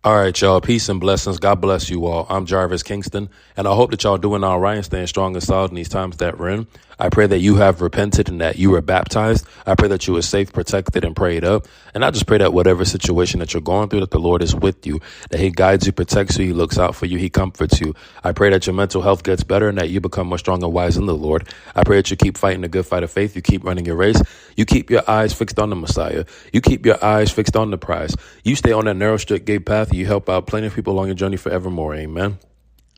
All right, y'all. Peace and blessings. God bless you all. I'm Jarvis Kingston, and I hope that y'all doing all right and staying strong and solid in these times that we're in. I pray that you have repented and that you were baptized. I pray that you were safe, protected, and prayed up. And I just pray that whatever situation that you're going through, that the Lord is with you, that He guides you, protects you, He looks out for you, He comforts you. I pray that your mental health gets better and that you become more strong and wise in the Lord. I pray that you keep fighting the good fight of faith. You keep running your race. You keep your eyes fixed on the Messiah. You keep your eyes fixed on the prize. You stay on that narrow, straight gate path. You help out plenty of people along your journey forevermore. Amen.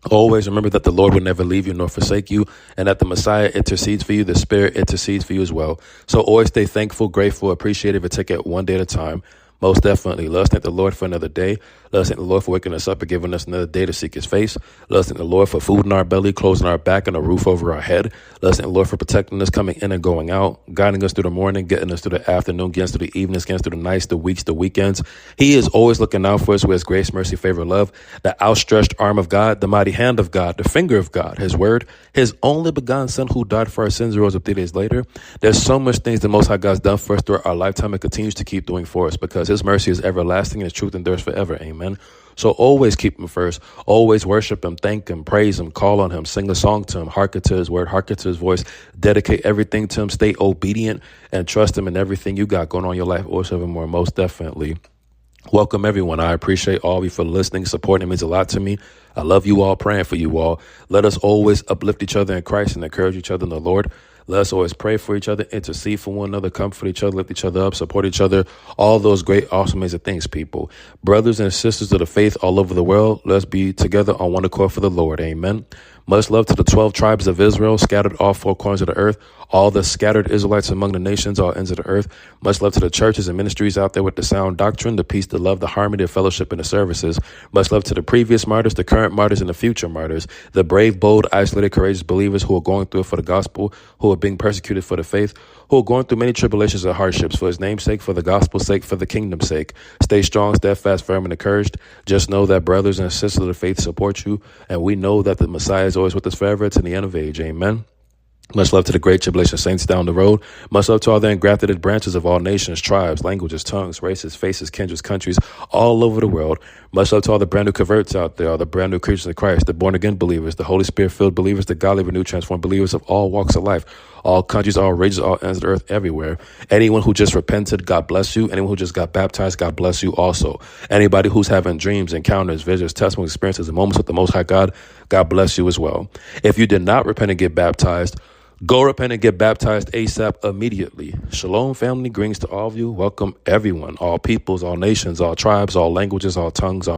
Always remember that the Lord will never leave you nor forsake you, and that the Messiah intercedes for you, the Spirit intercedes for you as well. So always stay thankful, grateful, appreciative, and take it one day at a time. Most definitely. Let us thank the Lord for another day. Let us thank the Lord for waking us up and giving us another day to seek His face. Let us thank the Lord for food in our belly, clothes on our back, and a roof over our head. Let us thank the Lord for protecting us, coming in and going out, guiding us through the morning, getting us through the afternoon, getting us through the evenings, getting us through the nights, the weeks, the weekends. He is always looking out for us with His grace, mercy, favor, love, the outstretched arm of God, the mighty hand of God, the finger of God, His word, His only begotten Son who died for our sins and rose up 3 days later. There's so much things the Most High God's done for us throughout our lifetime and continues to keep doing for us because His mercy is everlasting and His truth endures forever. Amen. So always keep Him first. Always worship Him, thank Him, praise Him, call on Him, sing a song to Him, hearken to His word, hearken to His voice, dedicate everything to Him, stay obedient, and trust Him in everything you got going on in your life or more. Most definitely. Welcome, everyone. I appreciate all of you for listening, supporting. It means a lot to me. I love you all, praying for you all. Let us always uplift each other in Christ and encourage each other in the Lord. Let us always pray for each other, intercede for one another, comfort each other, lift each other up, support each other. All those great, awesome, amazing things, people. Brothers and sisters of the faith all over the world, let's be together on one accord for the Lord. Amen. Much love to the 12 tribes of Israel, scattered all four corners of the earth, all the scattered Israelites among the nations, all ends of the earth. Much love to the churches and ministries out there with the sound doctrine, the peace, the love, the harmony, the fellowship, and the services. Much love to the previous martyrs, the current martyrs, and the future martyrs, the brave, bold, isolated, courageous believers who are going through it for the gospel, who are being persecuted for the faith, who are going through many tribulations and hardships for His name's sake, for the gospel's sake, for the kingdom's sake. Stay strong, steadfast, firm, and encouraged. Just know that brothers and sisters of the faith support you, and we know that the Messiah is always with us forever to the end of age. Amen. Much love to the great tribulation saints down the road. Much love to all the engrafted branches of all nations, tribes, languages, tongues, races, faces, kindreds, countries, all over the world. Much love to all the brand new converts out there, all the brand new creatures of Christ, the born again believers, the Holy Spirit filled believers, the godly, renewed, transformed believers of all walks of life, all countries, all races, all ends of the earth, everywhere. Anyone who just repented, God bless you. Anyone who just got baptized, God bless you also. Anybody who's having dreams, encounters, visions, testimonies, experiences, and moments with the Most High God, God bless you as well. If you did not repent and get baptized, go repent and get baptized ASAP immediately. Shalom, family. Greetings to all of you. Welcome, everyone, all peoples, all nations, all tribes, all languages, all tongues, all